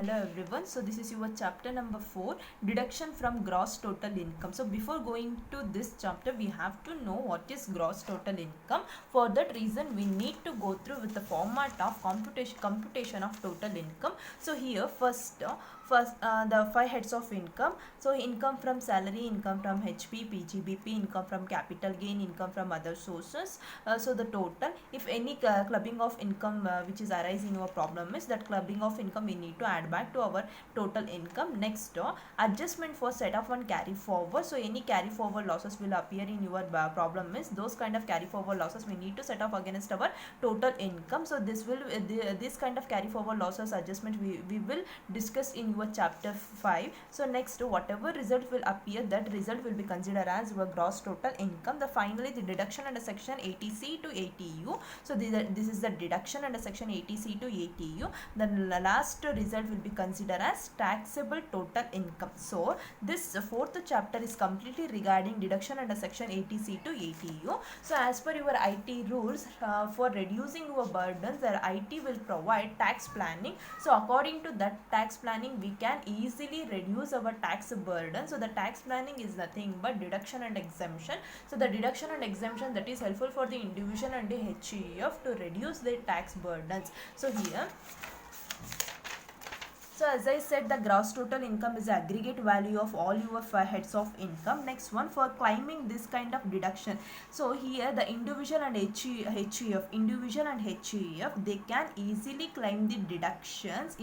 Hello everyone. So this is your chapter number 4, deduction from gross total income. So before going to this chapter, we have to know what is gross total income. For that reason, we need to go through with the format of computation of total income. So here first the 5 heads of income. So income from salary, income from HP, PGBP, income from capital gain, income from other sources. So the total, if any clubbing of income which is arising your problem is that clubbing of income we need to add back to our total income. Next adjustment for set off and carry forward. So any carry forward losses will appear in your problem is those kind of carry forward losses we need to set off against our total income. So this will this kind of carry forward losses adjustment we will discuss in your chapter 5. So next whatever result will appear, that result will be considered as your gross total income. The finally the deduction under section 80C to 80U. So this is the deduction under section 80C to 80U. The last result will be considered as taxable total income. So this fourth chapter is completely regarding deduction under section 80C to 80U. So as per your IT rules, for reducing your burdens, the IT will provide tax planning. So according to that tax planning, we can easily reduce our tax burden. So the tax planning is nothing but deduction and exemption. So the deduction and exemption that is helpful for the individual and the HUF to reduce their tax burdens. So here, so as I said, the gross total income is the aggregate value of all your 5 heads of income. Next one, for claiming this kind of deduction. So here the individual and HUF, individual and HUF, they can easily claim the deductions,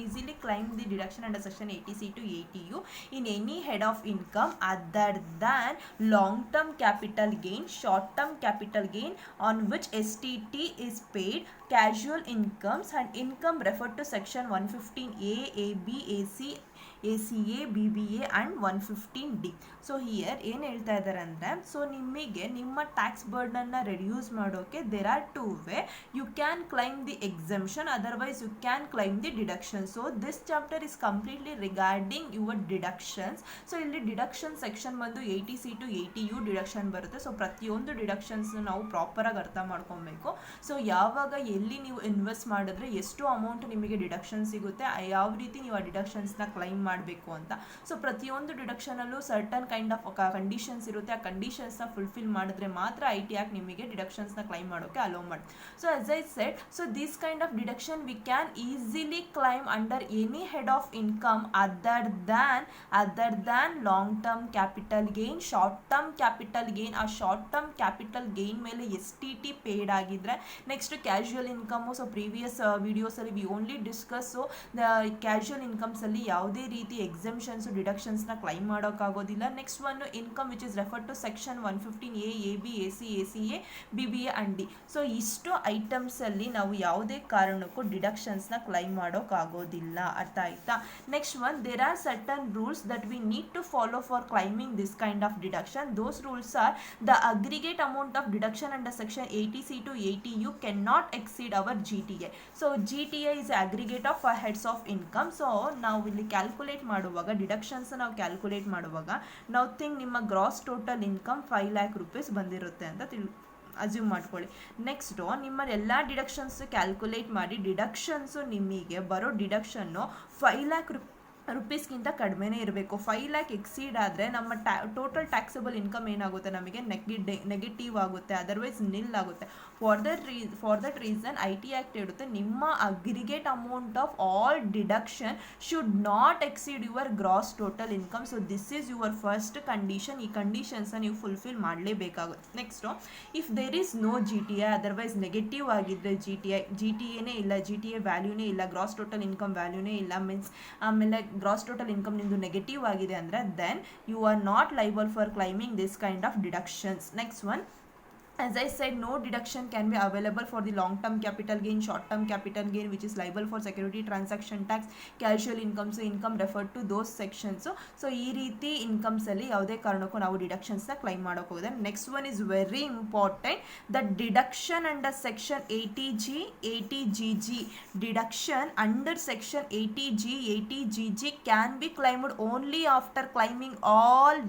under section 80C to 80U in any head of income other than long-term capital gain, short-term capital gain on which STT is paid, casual incomes and income referred to section 115A, AB, AC, ACA, BBA and 115D. So here ಏನು ಹೇಳ್ತಾ ಇದ್ದಾರೆ ಅಂದರೆ, so ನಿಮಗೆ ನಿಮ್ಮ tax ಬರ್ಡನ್ನ reduce ಮಾಡೋಕ್ಕೆ there are two way. You can claim the exemption, otherwise you can claim the deduction. So this chapter is completely regarding your deductions. So ಇಲ್ಲಿ deduction section ಬಂದು 80C to 80U ಡಿಡಕ್ಷನ್ ಬರುತ್ತೆ. So ಪ್ರತಿಯೊಂದು deductions ನಾವು ಪ್ರಾಪರಾಗಿ ಅರ್ಥ ಮಾಡ್ಕೊಬೇಕು. So ಯಾವಾಗ ಎಲ್ಲಿ ನೀವು ಇನ್ವೆಸ್ಟ್ ಮಾಡಿದ್ರೆ ಎಷ್ಟು ಅಮೌಂಟ್ ನಿಮಗೆ ಡಿಡಕ್ಷನ್ ಸಿಗುತ್ತೆ, ಯಾವ ರೀತಿ ನೀವು ಆ ಡಿಡಕ್ಷನ್ಸ್ನ ಕ್ಲೈಮ್ ಮಾಡಬೇಕು ಅಂತ. ಸೊ ಪ್ರತಿಯೊಂದು ಡಿಡಕ್ಷನಲ್ಲೂ ಸರ್ಟನ್ ಕೈಂಡ್ ಆಫ್ ಕಂಡೀಷನ್ಸ್ ಇರುತ್ತೆ. ಆ ಕಂಡೀಷನ್ಸ್ನ ಫುಲ್ಫಿಲ್ ಮಾಡಿದ್ರೆ ಮಾತ್ರ IT ಆಕ್ಟ್ ನಿಮಗೆ ಡಿಡಕ್ಷನ್ಸ್ನ ಕ್ಲೈಮ್ ಮಾಡೋಕ್ಕೆ ಅಲೋ ಮಾಡಿ. So as I said, so this kind of deduction we can easily claim under any head of income other than long term capital gain, short term capital gain. ಆ short term capital gain ಮೇಲೆ STT paid ಆಗಿದ್ರೆ, next casual income. So previous ವಿಡಿಯೋಸಲ್ಲಿ we only discuss casual ಇನ್ಕಮ್ಸಲ್ಲಿ ಯಾವುದೇ ರೀತಿ exemptions ಡಿಡಕ್ಷನ್ಸ್ನ claim ಮಾಡೋಕ್ಕಾಗೋದಿಲ್ಲ. Next one income which is refer to section 115A, AB, AC, ACA, BBA and D. So ಇಷ್ಟು ಐಟಮ್ಸಲ್ಲಿ ನಾವು ಯಾವುದೇ ಕಾರಣಕ್ಕೂ ಡಿಡಕ್ಷನ್ಸ್ನ ಕ್ಲೈಮ್ ಮಾಡೋಕ್ಕಾಗೋದಿಲ್ಲ. ಅರ್ಥ ಆಯ್ತಾ? Next one, there are certain rules that we need to follow for claiming this kind of deduction. Those rules are the aggregate amount of deduction under section 80C to 80U can not exceed our GTA. So GTA is aggregate of heads of income. So ನಾವು ಇಲ್ಲಿ calculate ಮಾಡುವಾಗ, deductions ನಾವು calculate ಮಾಡುವಾಗ, ನಾವು think ನಿಮ್ಮ gross total income 5 lakh rupees ಬಂದಿರುತ್ತೆ ಅಂತ assume ಮಾಡ್ಕೊಳ್ಳಿ. ನೆಕ್ಸ್ಟು ನಿಮ್ಮ ಎಲ್ಲ ಡಿಡಕ್ಷನ್ಸು ಕ್ಯಾಲ್ಕುಲೇಟ್ ಮಾಡಿ, ಡಿಡಕ್ಷನ್ಸು ನಿಮಗೆ ಬರೋ ಡಿಡಕ್ಷನ್ನು 5 lakh ರುಪೀಸ್ಗಿಂತ ಕಡಿಮೆನೇ ಇರಬೇಕು. 5 lakh ಎಕ್ಸೀಡ್ ಆದರೆ ನಮ್ಮ ಟೋಟಲ್ ಟ್ಯಾಕ್ಸಬಲ್ ಇನ್ಕಮ್ ಏನಾಗುತ್ತೆ, ನಮಗೆ ನೆಗೆಟಿವ್ ಆಗುತ್ತೆ, ಅದರ್ವೈಸ್ ನಿಲ್ ಆಗುತ್ತೆ. For that reason IT act ಹೇಳುತ್ತೆ, ನಿಮ್ಮ aggregate amount of all deduction should not exceed your gross total income. So this is your first condition. ಈ ಕಂಡೀಷನ್ಸ್ನ ನೀವು ಫುಲ್ಫಿಲ್ ಮಾಡಲೇಬೇಕಾಗುತ್ತೆ. Next, if there is no GTA, otherwise negative ಆಗಿದ್ದರೆ GTA ಇಲ್ಲ, GTA ವ್ಯಾಲ್ಯೂನೇ ಇಲ್ಲ, ಗ್ರಾಸ್ ಟೋಟಲ್ ಇನ್ಕಮ್ ವ್ಯಾಲ್ಯೂನೇ ಇಲ್ಲ, ಮೀನ್ಸ್ ಆಮೇಲೆ ಗ್ರಾಸ್ ಟೋಟಲ್ ಇನ್ಕಮ್ ನಿಮ್ಮದು ನೆಗೆಟಿವ್ ಆಗಿದೆ ಅಂದರೆ, then you are not liable for claiming this kind of deductions. Next one, as I said, no deduction can be available for the long term capital gain, short term capital gain which is liable for security transaction tax, casual income. So income referred to those sections. So ಈ ರೀತಿ incomes ಅಲ್ಲಿ ಯಾವುದೇ ಕಾರಣಕ್ಕೂ ನಾವು ಡಿಡಕ್ಷನ್ಸ್ನ claim ಮಾಡೋಕೆ ಹೋಗಿದೆ. Next one is very important, the deduction under section 80G, 80GG, deduction under section 80G, 80GG can be claimed only after climbing all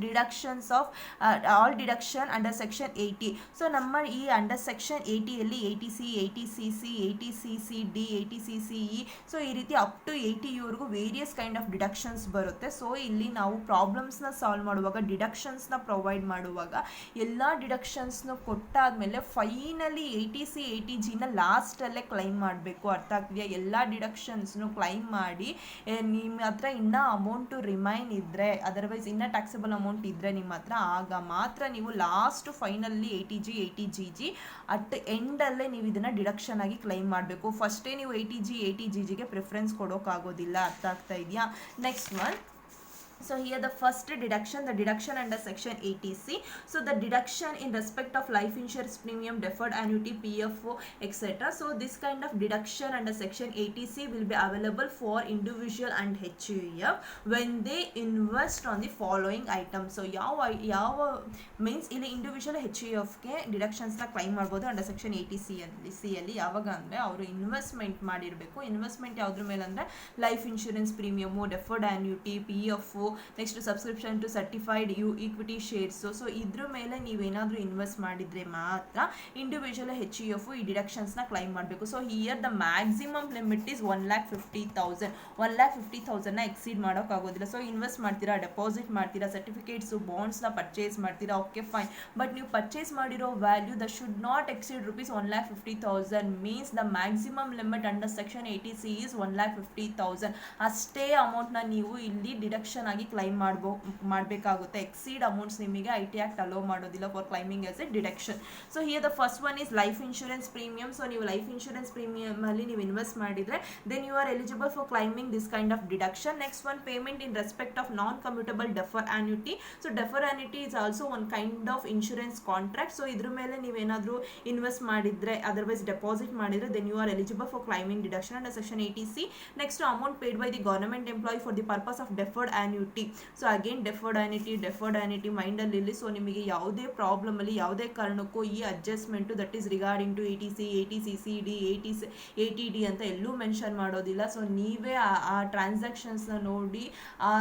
deduction under section 80. So ನಮ್ಮ ಈ under section 80ಯಲ್ಲಿ 80C 80CC 80CCD 80CCE so ಈ ರೀತಿ up to 80ವರೆಗೂ various kind of deductions ಬರುತ್ತೆ. So ಇಲ್ಲಿ ನಾವು ಪ್ರಾಬ್ಲಮ್ಸ್ನ solve ಮಾಡುವಾಗ ಡಿಡಕ್ಷನ್ಸ್ನ provide ಮಾಡುವಾಗ ಎಲ್ಲ ಡಿಡಕ್ಷನ್ಸ್ನು ಕೊಟ್ಟಾದಮೇಲೆ ಫೈನಲಿ 80C 80Gನ ಲಾಸ್ಟಲ್ಲೇ ಕ್ಲೈಮ್ ಮಾಡಬೇಕು. ಅರ್ಥ ಆಗ್ತಿದೆಯಾ? ಎಲ್ಲ ಡಿಡಕ್ಷನ್ಸ್ನು ಕ್ಲೈಮ್ ಮಾಡಿ ನಿಮ್ಮ ಹತ್ರ ಇನ್ನೂ ಅಮೌಂಟು ರಿಮೈನ್ ಇದ್ದರೆ, ಅದರ್ವೈಸ್ ಇನ್ನೂ ಟ್ಯಾಕ್ಸಬಲ್ ಅಮೌಂಟ್ ಇದ್ದರೆ ನಿಮ್ಮ ಹತ್ರ, ಆಗ ಮಾತ್ರ ನೀವು last finally 80G 80GG at ಎಂಡಲ್ಲೇ ನೀವು ಇದನ್ನು ಡಿಡಕ್ಷನ್ ಆಗಿ ಕ್ಲೈಮ್ ಮಾಡಬೇಕು. ಫಸ್ಟೇ ನೀವು 80G 80GGಗೆ ಪ್ರಿಫರೆನ್ಸ್ ಕೊಡೋಕ್ಕಾಗೋದಿಲ್ಲ. ಅರ್ಥ ಆಗ್ತಾ ಇದೆಯಾ? Next one. So here the first deduction, the deduction under section 80C. So the deduction in respect of life insurance premium, deferred annuity, PFO, etc. So this kind of deduction under section 80C will be available for individual and HUF when they invest on the following items. So ಯಾವ means ಇಲ್ಲಿ individual HUFಗೆ ಡಿಡಕ್ಷನ್ಸ್ನ claim ಮಾಡ್ಬೋದು under section 80C ಯಾವಾಗ ಅಂದರೆ ಅವರು investment ಮಾಡಿರಬೇಕು. Investment ಯಾವುದ್ರ ಮೇಲೆ ಅಂದರೆ life insurance premium, deferred annuity, PFO, next subscription to certified equity shares. So ಇದ್ರ ಮೇಲೆ ನೀವೇನಾದರೂ ಇನ್ವೆಸ್ಟ್ ಮಾಡಿದರೆ ಮಾತ್ರ ಇಂಡಿವಿಜುವಲ್ HUF ಈ ಡಿಡಕ್ಷನ್ಸ್ನ ಕ್ಲೈಮ್ ಮಾಡಬೇಕು. So here the maximum limit is 1,50,000. 1,50,000ನ exceed ಮಾಡೋಕ್ಕಾಗೋದಿಲ್ಲ. ಸೊ ಇನ್ವೆಸ್ಟ್ ಮಾಡ್ತೀರಾ, ಡೆಪಾಸಿಟ್ ಮಾಡ್ತೀರಾ, ಸರ್ಟಿಫಿಕೇಟ್ಸು ಬಾಂಡ್ಸ್ನ ಪರ್ಚೇಸ್ ಮಾಡ್ತೀರಾ, ಓಕೆ ಫೈನ್. ಬಟ್ ನೀವು ಪರ್ಚೇಸ್ ಮಾಡಿರೋ value the should not exceed rupees 1,50,000 means the maximum limit under section 80C is 1,50,000. ಅಷ್ಟೇ ಅಮೌಂಟ್ನ ನೀವು ಇಲ್ಲಿ ಡಿಡಕ್ಷನ್ ಆಗಿ ಕ್ಲೈಮ್ ಮಾಡಬೇಕಾಗುತ್ತೆ. ಎಕ್ಸೀಡ್ ಅಮೌಂಟ್ಸ್ ನಿಮಗೆ IT ಆಕ್ಟ್ ಅಲೋ ಮಾಡೋದಿಲ್ಲ for claiming as a deduction. So here the first one is life insurance premium. So ನೀವು life insurance premium ಅಲ್ಲಿ ನೀವು ಇನ್ವೆಸ್ಟ್ ಮಾಡಿದ್ರೆ then you are eligible for claiming this kind of deduction. Next one, payment in respect of non commutable defer annuity. So defer annuity is also one kind of insurance contract. So ಇದ್ರ ಮೇಲೆ ನೀವೇನಾದರೂ invest ಮಾಡಿದ್ರೆ, otherwise deposit ಮಾಡಿದ್ರೆ then you are eligible for claiming deduction under section 80C. Next, amount paid by the government employee for the purpose of deferred annuity. So again deferred annuity ಮೈಂಡಲ್ಲಿ. So ನಿಮಗೆ ಯಾವುದೇ ಪ್ರಾಬ್ಲಮಲ್ಲಿ ಯಾವುದೇ ಕಾರಣಕ್ಕೂ ಈ adjustment that is regarding to 80C 80CCD 80D ಅಂತ ಎಲ್ಲೂ mention ಮಾಡೋದಿಲ್ಲ. ಸೊ ನೀವೇ ಆ ಟ್ರಾನ್ಸಾಕ್ಷನ್ಸ್ನ ನೋಡಿ ಆ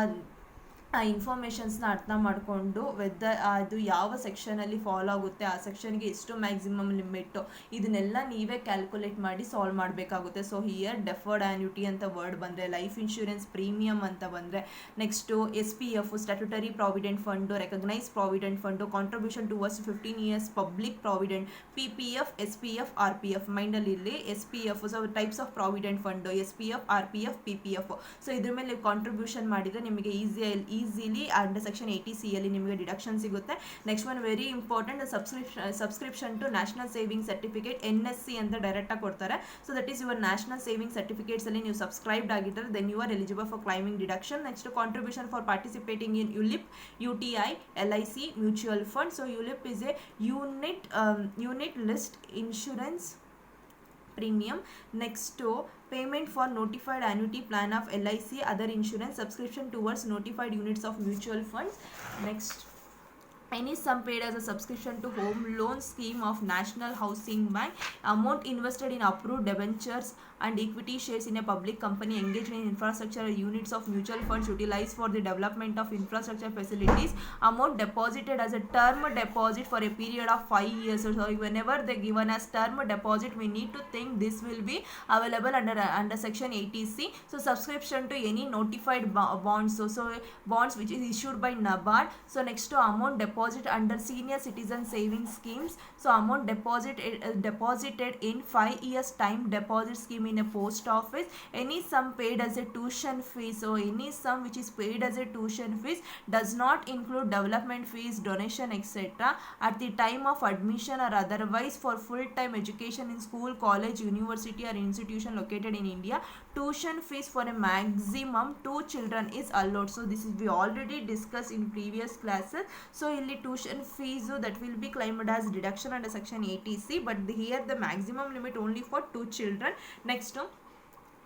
ಇನ್ಫಾರ್ಮೇಷನ್ಸ್ನ ಅರ್ಥ ಮಾಡಿಕೊಂಡು ವೆದರ್ ಅದು ಯಾವ ಸೆಕ್ಷನಲ್ಲಿ ಫಾಲೋ ಆಗುತ್ತೆ, ಆ ಸೆಕ್ಷನ್ಗೆ ಎಷ್ಟು ಮ್ಯಾಕ್ಸಿಮಮ್ ಲಿಮಿಟ್ಟು, ಇದನ್ನೆಲ್ಲ ನೀವೇ ಕ್ಯಾಲ್ಕುಲೇಟ್ ಮಾಡಿ ಸಾಲ್ವ್ ಮಾಡಬೇಕಾಗುತ್ತೆ. ಸೊ ಹಿಯರ್ ಡೆಫರ್ಡ್ ಆನ್ಯುಟಿ ಅಂತ ವರ್ಡ್ ಬಂದರೆ, ಲೈಫ್ ಇನ್ಶೂರೆನ್ಸ್ ಪ್ರೀಮಿಯಮ್ ಅಂತ ಬಂದರೆ, next SPF statutory provident fund, recognise provident fund, contribution towards 15 years public provident, PPF SPF RPF ಮೈಂಡಲ್ಲಿ ಇಲ್ಲಿ SPF. So types of provident fund SPF RPF PPF. So ಇದ್ರ ಮೇಲೆ ನೀವು contribution ಮಾಡಿದರೆ ನಿಮಗೆ ಈಸಿಲಿ ಅಂಡರ್ ಸೆಕ್ಷನ್ 80C ನಿಮಗೆ deduction ಸಿಗುತ್ತೆ. Next one very important, subscription to national saving certificate NSC ಅಂತ ಡೈರೆಕ್ಟಾಗಿ ಕೊಡ್ತಾರೆ. So that is your national saving ಸರ್ಟಿಫಿಕೇಟ್ಸಲ್ಲಿ ನೀವು ಸಬ್ಸ್ಕ್ರೈಬ್ಡ್ ಆಗಿದ್ದರೆ then you are eligible for claiming deduction. Next, contribution for participating in ULIP, UTI, LIC mutual fund. So ULIP is a unit list insurance premium. Next, payment for notified annuity plan of LIC, other insurance, subscription towards notified units of mutual funds. Next, any sum paid as a subscription to home loan scheme of National Housing Bank, amount invested in approved debentures and equity shares in a public company engaged in infrastructure units of mutual funds utilized for the development of infrastructure facilities, amount deposited as a term deposit for a period of 5 years. So whenever they given as term deposit, we need to think this will be available under section 80C. So subscription to any notified bonds, so bonds which is issued by NABARD. So next, to amount deposit under senior citizen savings schemes. So amount deposited in 5 years time deposit scheme in a post office. Any sum paid as a tuition fee. So any sum which is paid as a tuition fees does not include development fees, donation, etc. at the time of admission or otherwise for full-time education in school, college, university or institution located in India. Tuition fees for a maximum 2 children is allowed. So this is we already discussed in previous classes. So illi tuition fees that will be claimed as deduction under section 80C, but here the maximum limit only for 2 children. Next,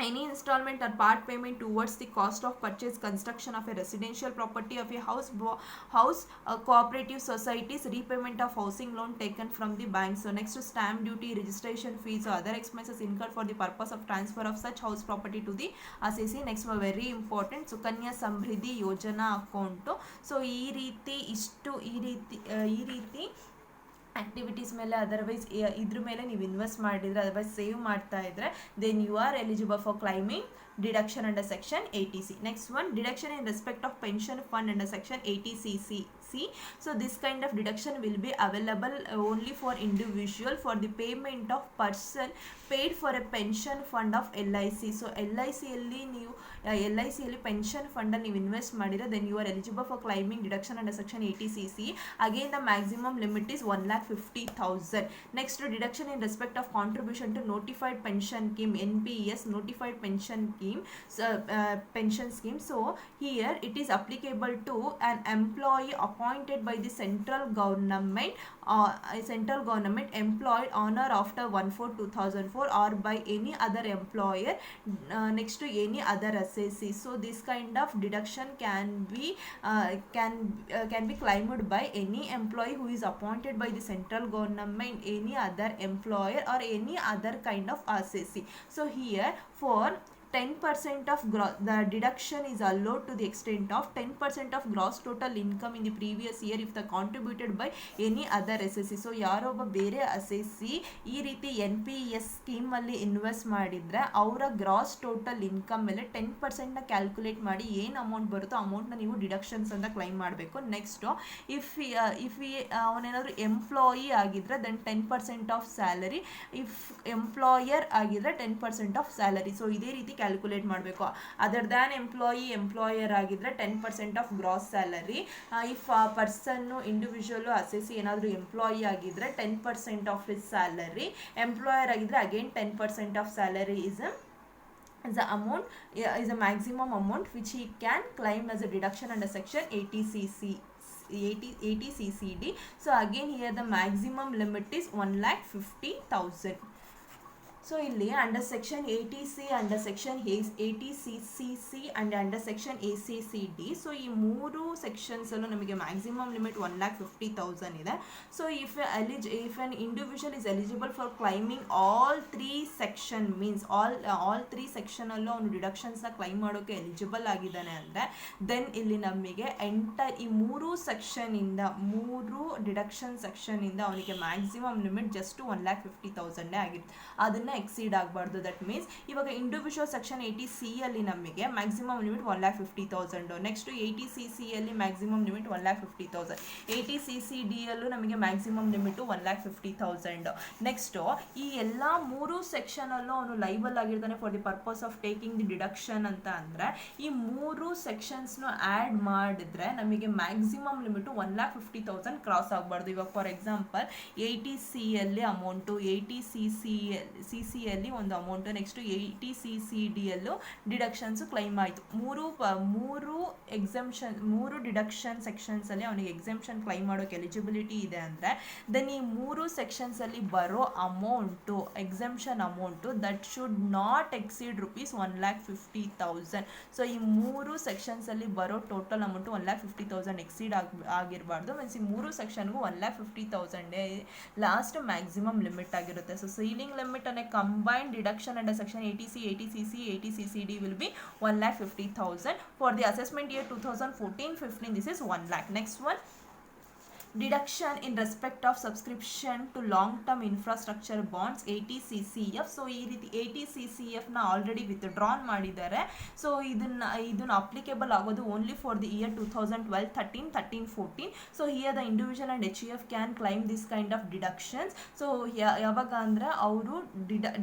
any installment or part payment towards the cost of purchase, construction of a residential property of a house, cooperative societies, repayment of housing loan taken from the bank. So next, stamp duty, registration fees or other expenses incurred for the purpose of transfer of such house property to the assessee. Next, very important, Sukanya Samriddhi Yojana account. So ಈ ರೀತಿ activities ಮೇಲೆ otherwise ಇದ್ರ ಮೇಲೆ ನೀವು invest ಮಾಡಿದರೆ otherwise save ಮಾಡ್ತಾ ಇದ್ದರೆ then you are eligible for claiming deduction under section 80C. Next one, deduction in respect of pension fund under section 80cc. So this kind of deduction will be available only for individual for the payment of person paid for a pension fund of LIC. So LIC ಅಲ್ಲಿ ನೀವು LIC ಅಲ್ಲಿ pension fund ನೀವು invest ಮಾಡಿದ್ರೆ then you are eligible for claiming deduction under section 80cc. Again the maximum limit is 1,50,000. Next deduction in respect of contribution to notified pension scheme NPS notified pension scheme. So here it is applicable to an employee appointed by the central government employed on or after 1/4/2004 or by any other employer next to any other assessee. So this kind of deduction can be claimed by any employee who is appointed by the central government, any other employer or any other kind of assessee. So here for 10% of the deduction is allowed to the extent of 10% of gross total income in the previous year if the contributed by any other assessee. So ಯಾರೊಬ್ಬ ಬೇರೆ assessee ಈ ರೀತಿ NPS ಸ್ಕೀಮಲ್ಲಿ invest ಮಾಡಿದರೆ ಅವರ gross total income ಮೇಲೆ 10%ನ calculate ಮಾಡಿ ಏನು amount ಬರುತ್ತೋ ಅಮೌಂಟ್ನ ನೀವು ಡಿಡಕ್ಷನ್ಸ್ ಅಂತ ಕ್ಲೈಮ್ ಮಾಡಬೇಕು. ನೆಕ್ಸ್ಟು ಇಫ್ ಅವನೇನಾದರೂ ಎಂಪ್ಲಾಯಿ ಆಗಿದ್ರೆ then 10% of salary, if employer ಆಗಿದ್ರೆ 10% ಆಫ್ ಸ್ಯಾಲರಿ. ಸೊ ಇದೇ ರೀತಿ ಕ್ಯಾಲ್ಕುಲೇಟ್ ಮಾಡಬೇಕು. ಅದರ್ ದ್ಯಾನ್ ಎಂಪ್ಲಾಯರ್ ಆಗಿದ್ರೆ 10% ಆಫ್ ಗ್ರಾಸ್ ಸ್ಯಾಲರಿ. ಇಫ್ ಆ ಪರ್ಸನ್ನು ಇಂಡಿವಿಜುವಲ್ ಅಸೆಸಿ ಏನಾದರೂ ಎಂಪ್ಲಾಯಿ ಆಗಿದ್ರೆ 10% ಆಫ್ ಹಿಸ್ ಸ್ಯಾಲರಿ. ಎಂಪ್ಲಾಯರ್ ಆಗಿದ್ರೆ again 10% of salary is the amount is a maximum amount which he can claim as a deduction under section 80CCD. So again here the maximum limit is 1,50,000. So ಇಲ್ಲಿ under section 80C, under section 80CC and under section ACCD. So ಈ ಮೂರು ಸೆಕ್ಷನ್ಸಲ್ಲೂ ನಮಗೆ maximum limit 1,50,000 ಇದೆ. So if an individual is eligible for climbing all 3 section means all 3 ಸೆಕ್ಷನಲ್ಲೂ ಅವನು ಡಿಡಕ್ಷನ್ಸ್ನ claim ಮಾಡೋಕ್ಕೆ eligible ಆಗಿದ್ದಾನೆ ಅಂದರೆ then ಇಲ್ಲಿ ನಮಗೆ ಈ ಮೂರು ಡಿಡಕ್ಷನ್ ಸೆಕ್ಷನಿಂದ ಅವನಿಗೆ ಮ್ಯಾಕ್ಸಿಮಮ್ ಲಿಮಿಟ್ ಜಸ್ಟ್ 1,50,000 ಆಗಿತ್ತು. ಅದನ್ನು ಎಕ್ಸೀಡ್ ಆಗಬಾರ್ದು. ದಟ್ ಮೀನ್ಸ್ ಇವಾಗ ಇಂಡಿವಿಜುವಲ್ ಸೆಕ್ಷನ್ 80C ಅಲ್ಲಿ ನಮಗೆ ಮ್ಯಾಕ್ಸಿಮಮ್ ಲಿಮಿಟ್ 1,50,000. ನೆಕ್ಸ್ಟ್ 80CC ಅಲ್ಲಿ ಮ್ಯಾಕ್ಸಿಮಮ್ ಲಿಮಿಟ್ 1,50,000. 80CCD ಯಲ್ಲೂ ನಮಗೆ ಮ್ಯಾಕ್ಸಿಮಮ್ ಲಿಮಿಟು 1,50,000. ನೆಕ್ಸ್ಟು ಈ ಎಲ್ಲ ಮೂರು ಸೆಕ್ಷನಲ್ಲೂ ಅವನು ಲೈಬಲ್ ಆಗಿರ್ತಾನೆ for the purpose of taking the deduction ಅಂತ ಅಂದರೆ ಈ ಮೂರು ಸೆಕ್ಷನ್ಸ್ನು ಆ್ಯಡ್ ಮಾಡಿದ್ರೆ ನಮಗೆ ಮ್ಯಾಕ್ಸಿಮಮ್ ಲಿಮಿಟು 1,50,000 ಕ್ರಾಸ್ ಆಗಬಾರ್ದು. ಇವಾಗ ಫಾರ್ ಎಕ್ಸಾಂಪಲ್ 80C ಅಲ್ಲಿ ಅಮೌಂಟು, 80CCಯಲ್ಲಿ ಒಂದು ಅಮೌಂಟು, ನೆಕ್ಸ್ಟು 80CCDಯಲ್ಲೂ ಡಿಡಕ್ಷನ್ಸು ಕ್ಲೈಮ್ ಆಯಿತು. ಮೂರು ಡಿಡಕ್ಷನ್ ಸೆಕ್ಷನ್ಸಲ್ಲಿ ಅವನಿಗೆ ಎಕ್ಸೆಂಪ್ಷನ್ ಕ್ಲೈಮ್ ಮಾಡೋಕ್ಕೆ ಎಲಿಜಿಬಿಲಿಟಿ ಇದೆ ಅಂದರೆ ದೆನ್ ಈ ಮೂರು ಸೆಕ್ಷನ್ಸಲ್ಲಿ ಬರೋ amount, exemption amount that should not exceed ₹1,50,000. So ಈ ಮೂರು ಸೆಕ್ಷನ್ಸಲ್ಲಿ ಬರೋ ಟೋಟಲ್ ಅಮೌಂಟು 1,50,000 ಎಕ್ಸೀಡ್ ಆಗಿರಬಾರ್ದು. ಮೀನ್ಸ್ ಈ ಮೂರು ಸೆಕ್ಷನ್ಗೂ 1,50,000 ಲಾಸ್ಟ್ ಮ್ಯಾಕ್ಸಿಮಮ್ ಲಿಮಿಟ್ ಆಗಿರುತ್ತೆ. So ceiling limit and a combined deduction under section 80C, 80CC, 80CCD will be 1,50,000. For the assessment year 2014-15 this is 1 lakh. Next one, deduction in respect of subscription to long term infrastructure bonds 80CCF. So ಈ ರೀತಿ 80CCFನ already withdrawn ಮಾಡಿದ್ದಾರೆ. ಸೊ ಇದನ್ನು applicable ಆಗೋದು only for the year 2012, 13, 14. So here the individual and HUF can claim this kind of deductions. So ಯಾವಾಗ ಅಂದರೆ ಅವರು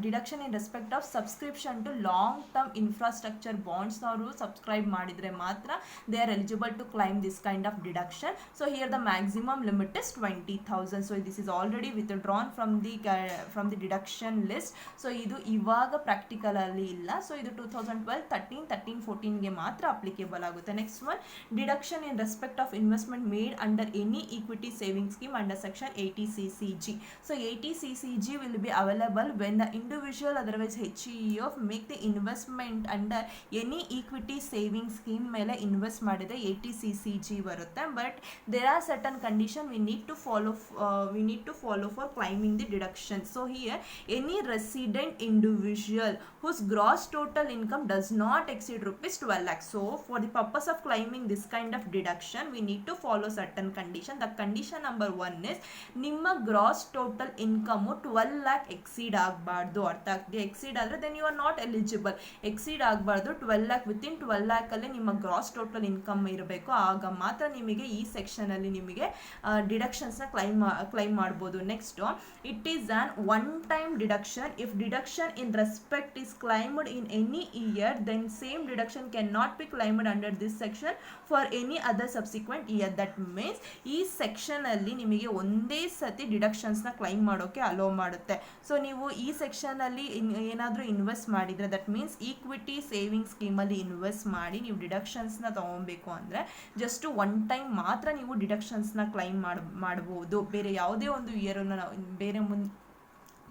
deduction in respect of subscription to long term infrastructure ಬಾಂಡ್ಸ್ನ ಅವರು ಸಬ್ಸ್ಕ್ರೈಬ್ ಮಾಡಿದರೆ ಮಾತ್ರ they are eligible to claim this kind of deduction. So here the maximum limit is 20,000. so this is already withdrawn from the deduction list. so ಇದು ಇವಾಗ practical ಅಲ್ಲಿ ಇಲ್ಲ. So ಇದು 2012, 13, 14 ಗೆ ಮಾತ್ರ ಅಪ್ಲಿಕೇಬಲ್ ಆಗುತ್ತೆ. Next one, deduction in respect of investment made under any equity saving scheme under section 80CCG. so 80CCG will be available when the individual otherwise HUF make the investment under any equity saving scheme ಮೇಲೆ invest ಮಾಡಿದ್ರೆ 80CCG ಬರುತ್ತೆ. But there are certain condition condition we need to follow for claiming the deduction. So here any resident individual whose gross total income does not exceed rupees 12 lakh. So for the purpose of claiming this kind of deduction we need to follow certain condition. The condition number 1 is ನಿಮ್ಮ gross total income 12 lakh exceed ಆಗಬಾರ್ದು. ಅರ್ಥ ಆಗ್ತದೆ? Exceed ಆದರೆ then you are not eligible. Exceed ಆಗಬಾರ್ದು. 12 lac within 12 ಲ್ಯಾಕಲ್ಲಿ ನಿಮ್ಮ gross total income ಇರಬೇಕು. ಆಗ ಮಾತ್ರ ನಿಮಗೆ ಈ ಸೆಕ್ಷನಲ್ಲಿ ನಿಮಗೆ ಡಿಡಕ್ಷನ್ಸ್ನ ಕ್ಲೈಮ್ ಮಾಡ್ಬೋದು. Next, it is on one time deduction. If deduction in respect is claimed in any year then same deduction can not be claimed under this section for any other subsequent year. That means ಈ ಸೆಕ್ಷನಲ್ಲಿ ನಿಮಗೆ ಒಂದೇ ಸತಿ ಡಿಡಕ್ಷನ್ಸ್ನ claim ಮಾಡೋಕ್ಕೆ allow ಮಾಡುತ್ತೆ. So ನೀವು ಈ ಸೆಕ್ಷನಲ್ಲಿ ಏನಾದರೂ ಇನ್ವೆಸ್ಟ್ ಮಾಡಿದರೆ, ದಟ್ ಮೀನ್ಸ್ ಈಕ್ವಿಟಿ ಸೇವಿಂಗ್ ಸ್ಕೀಮಲ್ಲಿ ಇನ್ವೆಸ್ಟ್ ಮಾಡಿ ನೀವು ಡಿಡಕ್ಷನ್ಸ್ನ ತೊಗೊಬೇಕು ಅಂದರೆ ಜಸ್ಟ್ ಒನ್ ಟೈಮ್ ಮಾತ್ರ ನೀವು ಡಿಡಕ್ಷನ್ಸ್ನ ಕ್ಲೈಮ್ ಮಾಡ್ಬೋದು. ಬೇರೆ ಯಾವುದೇ ಒಂದು ಇಯರನ್ನು ಬೇರೆ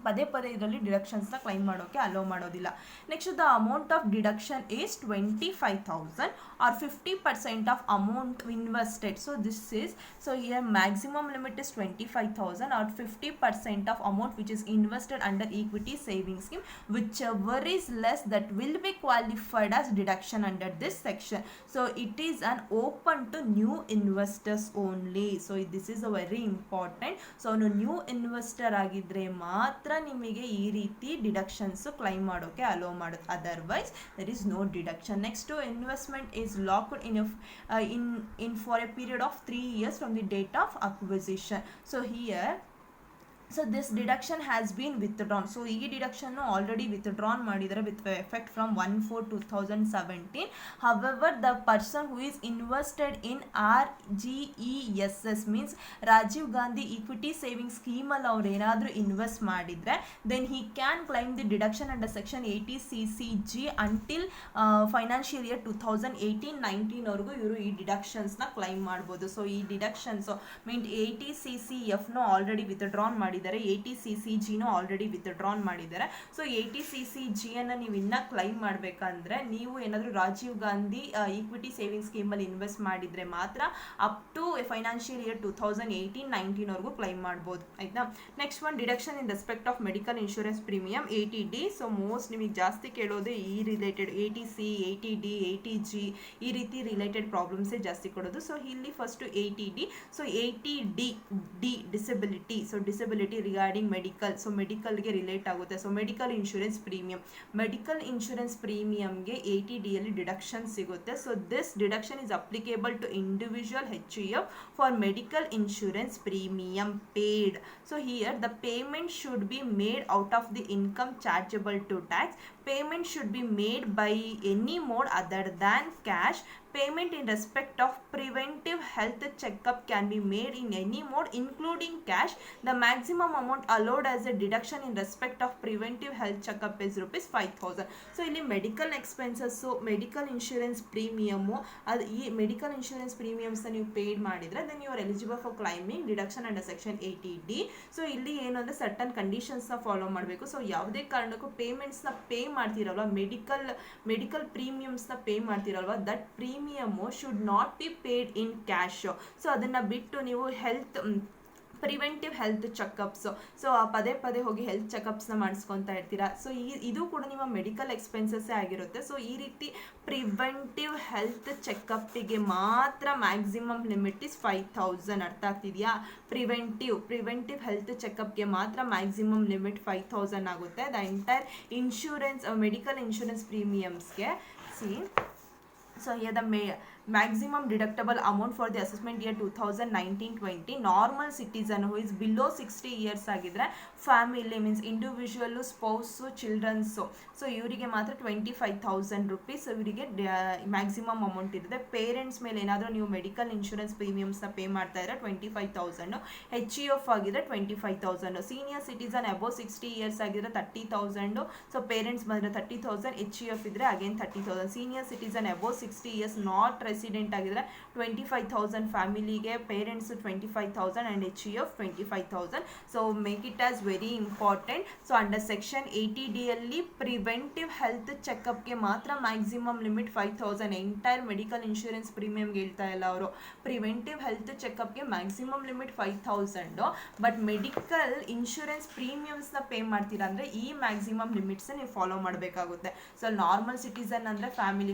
ಪದೇ ಪದೇ ಇದರಲ್ಲಿ ಡಿಡಕ್ಷನ್ಸ್ನ ಕ್ಲೈಮ್ ಮಾಡೋಕ್ಕೆ ಅಲೋ ಮಾಡೋದಿಲ್ಲ. Next, the amount of deduction is 25,000 or 50% of amount invested. So this is, so here maximum limit is 25,000 or 50% of amount which is invested under equity saving scheme. Whichever is less, that will be qualified as deduction under this section. So it is an open to new investors only. So this is a very important. So new investor ಆಗಿದ್ರೆ ಮಾತ್ರ ನಿಮಗೆ ಈ ರೀತಿ deductions claim ಮಾಡೋಕೆ allow ಮಾಡುತ್ತೆ. Otherwise there is no deduction. Next, investment is locked in for a period of 3 years from the date of acquisition. So here, so this deduction has been withdrawn. So ಈ deduction already withdrawn ಮಾಡಿದರೆ with effect from 1/4/2017. however the person who is invested in RGESS means Rajiv Gandhi equity saving ಸ್ಕೀಮಲ್ಲಿ ಅವ್ರು ಏನಾದರೂ invest ಮಾಡಿದರೆ then he can claim the deduction under section 80 CCG until financial year 2018-19 ವರೆಗೂ ಇವರು ಈ ಡಿಡಕ್ಷನ್ಸ್ನ ಕ್ಲೈಮ್ ಮಾಡ್ಬೋದು. ಸೊ ಈ ಡಿಡಕ್ಷನ್ಸ್ ಮೀನ್ 80 CCFನು ಆಲ್ರೆಡಿ ವಿತ್ಡ್ರಾನ್ ಮಾಡಿ 80 CCGನೂ ಆಲ್ರೆಡಿ ವಿತ್ಡ್ರಾನ್ ಮಾಡಿದ್ದಾರೆ. ಸೊ 80 CCGಯನ್ನು ನೀವು ಇನ್ನೂ ಕ್ಲೈಮ್ ಮಾಡಬೇಕಂದ್ರೆ ನೀವು ಏನಾದರೂ ರಾಜೀವ್ ಗಾಂಧಿ ಈಕ್ವಿಟಿ ಸೇವಿಂಗ್ ಸ್ಕೀಮಲ್ಲಿ ಇನ್ವೆಸ್ಟ್ ಮಾಡಿದರೆ ಮಾತ್ರ ಅಪ್ ಟು ಫೈನಾನ್ಷಿಯಲ್ ಇಯರ್ 2018-19 ವರೆಗೂ ಕ್ಲೈಮ್ ಮಾಡ್ಬೋದು. ಆಯಿತಾ? Next one, deduction in respect of medical insurance premium 80D. So most ನಿಮಗೆ ಜಾಸ್ತಿ ಕೇಳೋದು ಈ ರಿಲೇಟೆಡ್ 80C 80D 80G ಈ ರೀತಿ ರಿಲೇಟೆಡ್ ಪ್ರಾಬ್ಲಮ್ಸೇ ಜಾಸ್ತಿ ಕೊಡೋದು. ಸೊ ಇಲ್ಲಿ first 80D. So 80D disability. So disability regarding medical. So ಮೆಡಿಕಲ್ಗೆ ರಿಲೇಟ್ ಆಗುತ್ತೆ. ಸೊ ಮೆಡಿಕಲ್ ಇನ್ಶೂರೆನ್ಸ್ ಪ್ರೀಮಿಯಂಗೆ 80Dಯಲ್ಲಿ ಡಿಡಕ್ಷನ್ ಸಿಗುತ್ತೆ. So this deduction is applicable to individual HUF for medical insurance premium paid. So here the payment should be made out of the income chargeable to tax. Payment should be made by any mode other than cash. Payment in respect of preventive health checkup can be made in any mode including cash. The maximum amount allowed as a deduction in respect of preventive health checkup is rupees 5,000. So ಇಲ್ಲಿ medical expenses, medical insurance premium, ಅದು ಈ medical insurance ಪ್ರೀಮಿಯಮ್ಸ್ನ ನೀವು paid ಮಾಡಿದರೆ then you are eligible for claiming deduction under section 80D. So ಇಲ್ಲಿ ಏನು ಅಂದರೆ certain ಕಂಡೀಷನ್ಸ್ನ ಫಾಲೋ ಮಾಡಬೇಕು. ಸೊ ಯಾವುದೇ ಕಾರಣಕ್ಕೂ ಪೇಮೆಂಟ್ಸ್ನ ಪೇ ಮಾಡ್ತಿರಲ್ವ, ಮೆಡಿಕಲ್ ಪ್ರೀಮಿಯಮ್ಸ್ನ ಪೇ ಮಾಡ್ತಿರಲ್ವ, that premium should not be paid in cash. So ಅದನ್ನು ಬಿಟ್ಟು ನೀವು ಪ್ರಿವೆಂಟಿವ್ ಹೆಲ್ತ್ ಚೆಕಪ್ಸ್, ಸೊ ಪದೇ ಪದೇ ಹೋಗಿ ಹೆಲ್ತ್ ಚೆಕಪ್ಸ್ನ ಮಾಡಿಸ್ಕೊತಾ ಇರ್ತೀರಾ. ಸೊ ಇದು ಕೂಡ ನಿಮ್ಮ ಮೆಡಿಕಲ್ ಎಕ್ಸ್ಪೆನ್ಸಸ್ಸೇ ಆಗಿರುತ್ತೆ. ಸೊ ಈ ರೀತಿ ಪ್ರಿವೆಂಟಿವ್ ಹೆಲ್ತ್ ಚೆಕಪ್ಪಿಗೆ ಮಾತ್ರ ಮ್ಯಾಕ್ಸಿಮಮ್ ಲಿಮಿಟ್ ಇಸ್ 5,000. ಅರ್ಥ ಆಗ್ತಿದೆಯಾ? ಪ್ರಿವೆಂಟಿವ್ ಹೆಲ್ತ್ ಚೆಕಪ್ಗೆ ಮಾತ್ರ ಮ್ಯಾಕ್ಸಿಮಮ್ ಲಿಮಿಟ್ 5,000 ಆಗುತ್ತೆ. The entire insurance medical insurance ಪ್ರೀಮಿಯಮ್ಸ್ಗೆ so here the maximum deductible amount for the assessment year 2019-20 normal citizen who is below 60 years ಆಗಿದ್ರೆ family means individual, spouse, childrens, so ಇವರಿಗೆ ಮಾತ್ರ 25,000 rupees ಇವರಿಗೆ maximum amount ಇರುತ್ತೆ. Parents ಮೇಲೆ ಏನಾದರೂ ನೀವು medical insurance ಪ್ರೀಮಿಯಮ್ಸ್ನ ಪೇ ಮಾಡ್ತಾ ಇದ್ರೆ 25,000, HUF ಆಗಿದ್ರೆ 25,000, ಸೀನಿಯರ್ ಸಿಟಿಸನ್ ಅಬೋವ್ 60 years ಆಗಿದ್ರೆ 30,000, ಸೊ ಪೇರೆಂಟ್ಸ್ ಬಂದರೆ 30,000, HUF ಇದ್ರೆ again 30,000, senior citizen above 60 years not resident ಆಗಿದ್ರೆ 25,000 ಫ್ಯಾಮಿಲಿಗೆ, parents 25,000 and HUF 25,000. So make it as very important. So under section 80D ಅಲ್ಲಿ ಪ್ರಿವೆಂಟಿವ್ ಹೆಲ್ತ್ ಚೆಕಪ್ಗೆ ಮಾತ್ರ maximum limit 5,000. Entire medical insurance ಪ್ರೀಮಿಯಮ್ಗೆ ಹೇಳ್ತಾ ಇಲ್ಲ ಅವರು, ಪ್ರಿವೆಂಟಿವ್ ಹೆಲ್ತ್ ಚೆಕಪ್ಗೆ maximum limit 5,000. But medical insurance ಪ್ರೀಮಿಯಮ್ಸ್ನ ಪೇ ಮಾಡ್ತೀರಾ ಅಂದರೆ ಈ ಮ್ಯಾಕ್ಸಿಮಮ್ ಲಿಮಿಟ್ಸ್ ನೀವು ಫಾಲೋ ಮಾಡಬೇಕಾಗುತ್ತೆ. ಸೊ ನಾರ್ಮಲ್ ಸಿಟಿಸನ್ ಅಂದರೆ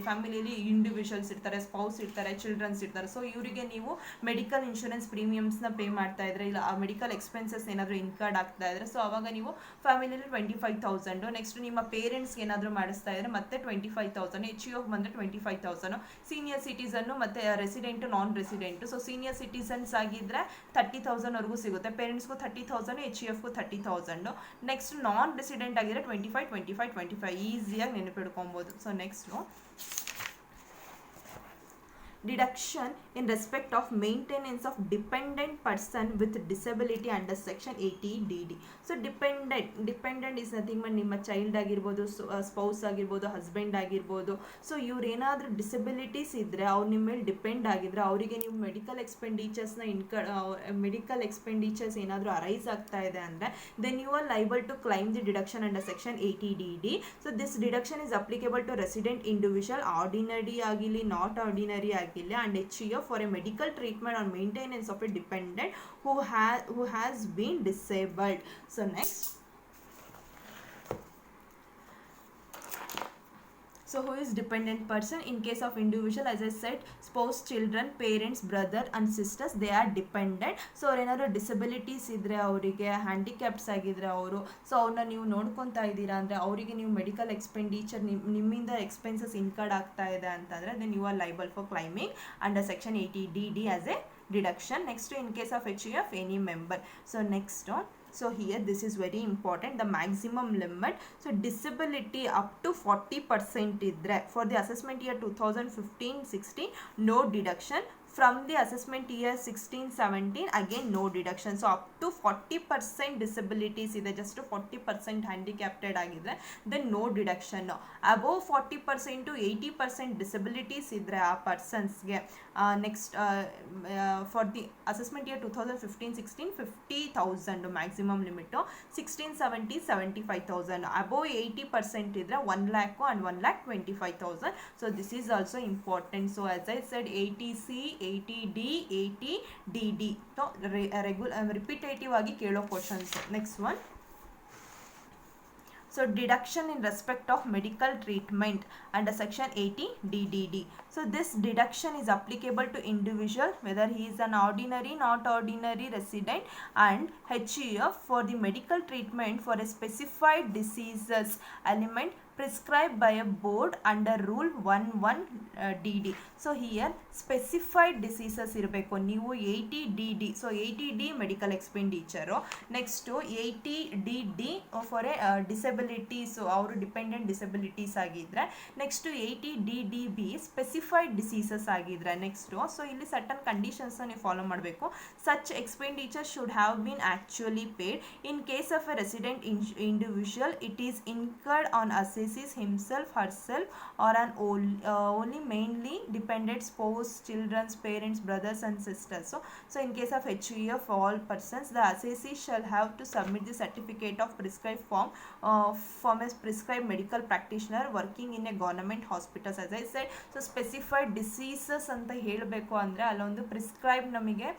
ಫ್ಯಾಮಿಲಿಯಲ್ಲಿ ಇಂಡಿವಿಜುವಲ್ಸ್ ಇರ್ತಾರೆ, ಸ್ಪೌಸ್ ಇರ್ತಾರೆ, ಚಿಲ್ಡ್ರನ್ಸ್ ಇರ್ತಾರೆ. ಸೊ ಇವರಿಗೆ ನೀವು ಮೆಡಿಕಲ್ ಇನ್ಶೂರೆನ್ಸ್ ಪ್ರೀಮಿಯಮ್ಸ್ನ ಪೇ ಮಾಡ್ತಾ ಇದ್ರೆ, ಇಲ್ಲ ಆ ಮೆಡಿಕಲ್ ಎಕ್ಸ್ಪೆನ್ಸಸ್ ಏನಾದರೂ ಇನ್ಕರ್ಡ್ ಆಗ್ತಾ ಇದ್ರೆ, ಸೊ ಅವಾಗ ನೀವು ಫ್ಯಾಮಿಲಿಯಲ್ಲಿ 25,000. ನೆಕ್ಸ್ಟ್ ನಿಮ್ಮ ಪೇರೆಂಟ್ಸ್ಗೆ ಏನಾದರೂ ಮಾಡಿಸ್ತಾ ಇದ್ರೆ ಮತ್ತೆ 25,000. HUF ಬಂದರೆ 25,000. ಸೀನಿಯರ್ ಸಿಟಿಸನ್ನು ಮತ್ತು ರೆಸಿಡೆಂಟು, ನಾನ್ ರೆಸಿಡೆಂಟು. ಸೊ ಸೀನಿಯರ್ ಸಿಟಿಸನ್ಸ್ ಆಗಿದ್ದರೆ 30,000ವರೆಗೂ ಸಿಗುತ್ತೆ, ಪೇರೆಂಟ್ಸ್ಗೂ 30,000, HUFಗೂ 30,000. ನೆಕ್ಸ್ಟ್ ನಾನ್ ರೆಸಿಡೆಂಟ್ ಆಗಿದ್ರೆ 25 ಈಸಿಯಾಗಿ ನೆನಪಿಡ್ಕೊಬೋದು. So next deduction in respect of maintenance of dependent person with disability under section 80DD. So dependent is nothing but ನಿಮ್ಮ ಚೈಲ್ಡ್ ಆಗಿರ್ಬೋದು, ಸ್ಪೌಸ್ ಆಗಿರ್ಬೋದು, ಹಸ್ಬೆಂಡ್ ಆಗಿರ್ಬೋದು. ಸೊ ಇವ್ರು ಏನಾದರೂ ಡಿಸಬಿಲಿಟೀಸ್ ಇದ್ದರೆ, ಅವ್ರು ನಿಮ್ಮ ಮೇಲೆ ಡಿಪೆಂಡ್ ಆಗಿದ್ರೆ, ಅವರಿಗೆ ನೀವು ಮೆಡಿಕಲ್ ಎಕ್ಸ್ಪೆಂಡಿಚರ್ಸ್ ಏನಾದರೂ ಅರೈಸ್ ಆಗ್ತಾ ಇದೆ ಅಂದರೆ, then you are liable to claim the deduction under section 80DD. So this deduction is applicable to resident individual, ordinary ಆಗಿರಲಿ, ನಾಟ್ ಆರ್ಡಿನರಿ ಆಗಿರಲಿ, and HUF for a medical treatment or maintenance of a dependent who has been disabled. So next, so who is dependent person? In case of individual, as I said, spouse, children, parents, brother and sisters, they are dependent. So ಅವ್ರು ಏನಾದ್ರು disabilities ಇದ್ದರೆ, ಅವರಿಗೆ handicaps ಆಗಿದ್ರೆ ಅವರು, so ಅವ್ರನ್ನ ನೀವು ನೋಡ್ಕೊತಾ ಇದ್ದೀರಾ ಅಂದರೆ, ಅವರಿಗೆ ನೀವು ಮೆಡಿಕಲ್ ಎಕ್ಸ್ಪೆಂಡಿಚರ್ ನಿಮ್ಮಿಂದ ಎಕ್ಸ್ಪೆನ್ಸಸ್ ಇನ್ಕರ್ಡ್ ಆಗ್ತಾ ಇದೆ ಅಂತಂದರೆ, then you are liable for claiming under section 80DD as a deduction. Next, in case of HUF, any member. So next on, so here this is very important, the maximum limit. So disability up to 40% idre for the assessment year 2015-16, no deduction. From the assessment year 16-17, again no deduction. So up to 40% disabilities ಇದೆ, just 40% handicapped ಆಗಿದ್ರೆ, then no deduction. Above 40% to 80% disabilities ಇದ್ರೆ ಆ ಪರ್ಸನ್ಸ್ಗೆ, next for the assessment year 2015-16 50,000 maximum limit, 16-17 75,000. Above 80% ಇದ್ರೆ 1 lakh and 1,25,000. So this is also important. So as I said 80C, 80D, 80DD. So repetitive ಆಗಿ ಕೇಳೋ questions. Next one, so deduction in respect of medical treatment under section 80DDD. So this deduction is applicable to individual whether he is an ordinary, not ordinary resident, and HUF for the medical treatment for a specified diseases element prescribed by a board under rule 11DD. So here specified diseases ಇರಬೇಕು ನೀವು 80DD. So 80D medical expenditure, next 80DD for A disabilities, ಅವರು dependent disabilities ಆಗಿದ್ರೆ, next 80DDB specified diseases ಆಗಿದ್ರೆ. Next, so ಇಲ್ಲಿ certain conditions ನೀವು follow ಮಾಡಬೇಕು. Such expenditure should have been actually paid. In case of A resident individual, it is incurred on assesses himself, herself, or an only mainly dependent spouse, children's, parents, brothers and sisters. So in case of HUF, all persons, the assessee shall have to submit the certificate of prescribed form from a prescribed medical practitioner working in a government hospitals. As I said, so specified diseases ಅಂತ ಹೇಳಬೇಕು ಅಂದರೆ ಅಲ್ಲೊಂದು prescribe, ನಮಗೆ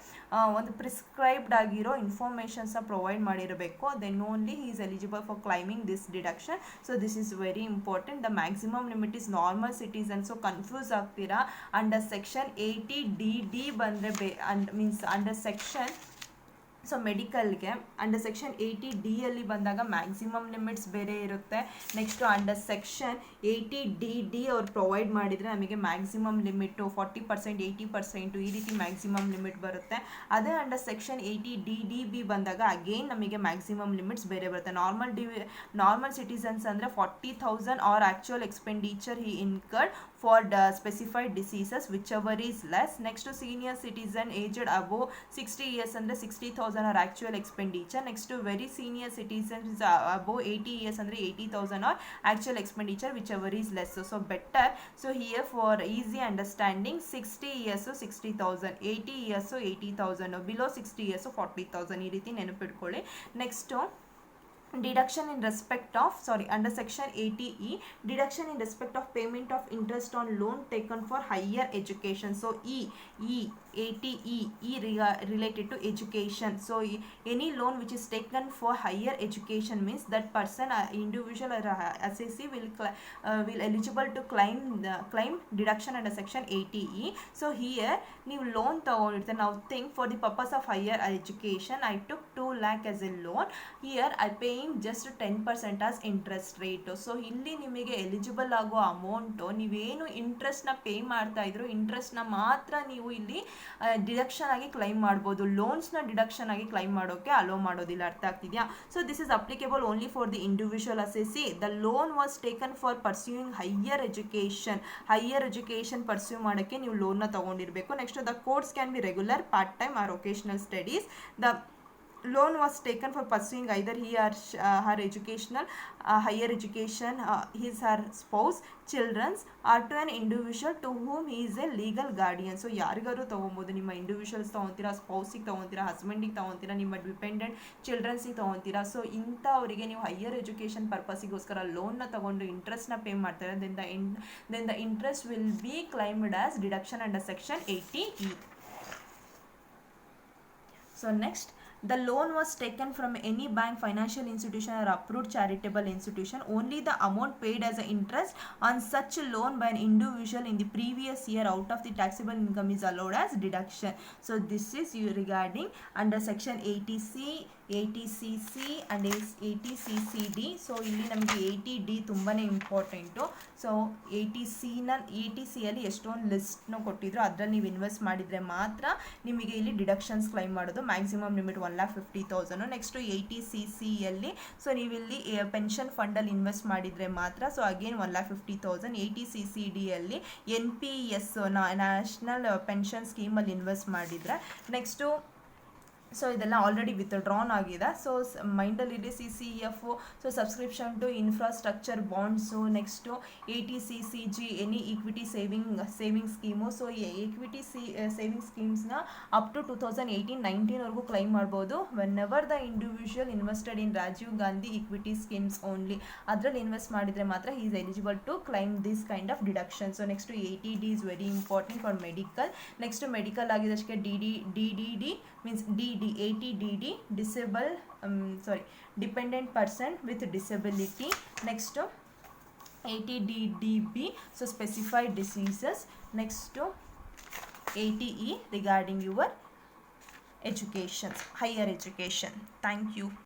ಒಂದು prescribed ಆಗಿರೋ ಇನ್ಫಾರ್ಮೇಷನ್ಸ್ನ provide ಮಾಡಿರಬೇಕು. Then only he is eligible for claiming this deduction. So this is very important. The maximum limit is normal citizen. So confuse ಆಗ್ತೀರಾ. ಅಂಡರ್ ಸೆಕ್ಷನ್ 80DD ಬಂದರೆ ಮೀನ್ಸ್ ಅಂಡರ್ ಸೆಕ್ಷನ್, ಸೊ ಮೆಡಿಕಲ್ಗೆ under section 80D ಅಲ್ಲಿ ಬಂದಾಗ maximum limits ಬೇರೆ ಇರುತ್ತೆ. Next under section 80DD ಅವ್ರು provide ಮಾಡಿದರೆ ನಮಗೆ ಮ್ಯಾಕ್ಸಿಮಮ್ ಲಿಮಿಟು 40%, 80% ಈ ರೀತಿ ಮ್ಯಾಕ್ಸಿಮಮ್ ಲಿಮಿಟ್ ಬರುತ್ತೆ. ಅದೇ ಅಂಡರ್ ಸೆಕ್ಷನ್ 80DDB ಬಂದಾಗ ಅಗೇನ್ ನಮಗೆ ಮ್ಯಾಕ್ಸಿಮಮ್ ಲಿಮಿಟ್ಸ್ ಬೇರೆ ಬರುತ್ತೆ. ನಾರ್ಮಲ್ ಸಿಟಿಸನ್ಸ್ ಅಂದರೆ 40,000 or actual expenditure he incurred for the specified diseases whichever is less. Next senior citizen aged above 60 years ಅಂದ್ರೆ 60,000 are actual expenditure. next very senior citizens above 80 years ಅಂದ್ರೆ 80,000 are actual expenditure whichever is less. So better, so here for easy understanding 60 years 60,000, 80 years 80,000, below 60 years 40,000 ಈ ರೀತಿ ನೆನಪಿಟ್ಕೊಳ್ಳಿ. Next deduction in respect of, sorry, under section 80E, deduction in respect of payment of interest on loan taken for higher education. So 80E related to education. So any loan which is taken for higher education means that person, individual or assessee will eligible to claim deduction under section 80E. So here ನೀವು loan ತಗೊಂಡಿರ್ತೀರ, ನಾವು think for the purpose of higher education I took 2 lakh as a loan, here I paying just 10% as interest rate. So ಇಲ್ಲಿ ನಿಮಗೆ eligible ಆಗೋ amount ನೀವೇನು ಇಂಟ್ರೆಸ್ಟ್ನ pay ಮಾಡ್ತಾ ಇದ್ರು ಇಂಟ್ರೆಸ್ಟ್ನ ಮಾತ್ರ ನೀವು ಇಲ್ಲಿ ಡಿಡಕ್ಷನ್ ಆಗಿ ಕ್ಲೈಮ್ ಮಾಡ್ಬೋದು. ಲೋನ್ಸ್ನ ಡಿಡಕ್ಷನ್ ಆಗಿ ಕ್ಲೈಮ್ ಮಾಡೋಕ್ಕೆ ಅಲೋ ಮಾಡೋದಿಲ್ಲ. ಅರ್ಥ ಆಗ್ತಿದೆಯಾ? So this is applicable only for the individual assessee. The loan was taken for pursuing higher education pursue ಮಾಡೋಕ್ಕೆ ನೀವು ಲೋನ್ನ ತಗೊಂಡಿರಬೇಕು. Next the course can be regular, part-time or occasional studies. The loan was taken for pursuing either he or her educational higher education, his or spouse, children's, or to an individual to whom he is a legal guardian. So ಯಾರಿಗಾದ್ರು ತೊಗೊಬೋದು. ನಿಮ್ಮ individuals ತೊಗೊತೀರಾ, ಸ್ಪೌಸಿಗೆ ತೊಗೊತೀರಾ, ಹಸ್ಬೆಂಡಿಗೆ ತೊಗೊತೀರಾ, ನಿಮ್ಮ dependent ಚಿಲ್ಡ್ರನ್ಸಿಗೆ ತೊಗೊತೀರಾ. So ಇಂಥವರಿಗೆ ನೀವು higher education ಪರ್ಪಸಿಗೋಸ್ಕರ ಲೋನ್ನ ತೊಗೊಂಡು ಇಂಟ್ರೆಸ್ಟ್ನ pay ಮಾಡ್ತಾರೆ. Then the interest will be claimed as deduction under section 80E. So next, the loan was taken from any bank, financial institution or approved charitable institution. Only the amount paid as an interest on such a loan by an individual in the previous year out of the taxable income is allowed as deduction. So this is regarding under section 80C, 80CC and 80CCD. So ಇಲ್ಲಿ ನಮಗೆ 80D ತುಂಬಾ important. So 80Cಯಲ್ಲಿ ಎಷ್ಟೊಂದು ಲಿಸ್ಟ್ನ ಕೊಟ್ಟಿದ್ರು, ಅದರಲ್ಲಿ ನೀವು invest ಮಾಡಿದರೆ ಮಾತ್ರ ನಿಮಗೆ ಇಲ್ಲಿ ಡಿಡಕ್ಷನ್ಸ್ ಕ್ಲೈಮ್ ಮಾಡೋದು. Maximum limit 1,50,000. ನೆಕ್ಸ್ಟು 80CCಯಲ್ಲಿ ಸೊ ನೀವಿಲ್ಲಿ ಪೆನ್ಷನ್ ಫಂಡಲ್ಲಿ ಇನ್ವೆಸ್ಟ್ ಮಾಡಿದರೆ ಮಾತ್ರ, ಸೊ ಅಗೇನ್ 1,50,000. 80CCDಯಲ್ಲಿ NPS ನ್ಯಾಷನಲ್ ಪೆನ್ಷನ್ ಸ್ಕೀಮಲ್ಲಿ ಇನ್ವೆಸ್ಟ್ ಮಾಡಿದರೆ ನೆಕ್ಸ್ಟು ಸೊ ಇದೆಲ್ಲ ಆಲ್ರೆಡಿ ವಿತ್ಡ್ರಾನ್ ಆಗಿದೆ. ಸೊ ಮೈಂಡಲ್ಲಿದೆ CCF, so subscription to infrastructure bonds. Next 80CCG any equity saving scheme. So equity saving ಸ್ಕೀಮ್ಸ್ನ ಅಪ್ ಟು 2018-19ವರೆಗೂ ಕ್ಲೈಮ್ ಮಾಡ್ಬೋದು. Whenever the individual invested in Rajiv Gandhi equity schemes only, ಅದರಲ್ಲಿ invest ಮಾಡಿದರೆ ಮಾತ್ರ he is eligible to claim this kind of deduction. So next 80D is very important for medical. Next medical ಆಗಿದ್ದಕ್ಕೆ DDD means DD 80DD dependent person with disability. Next 80DDB, so specified diseases. Next 80E regarding your education, higher education. Thank you.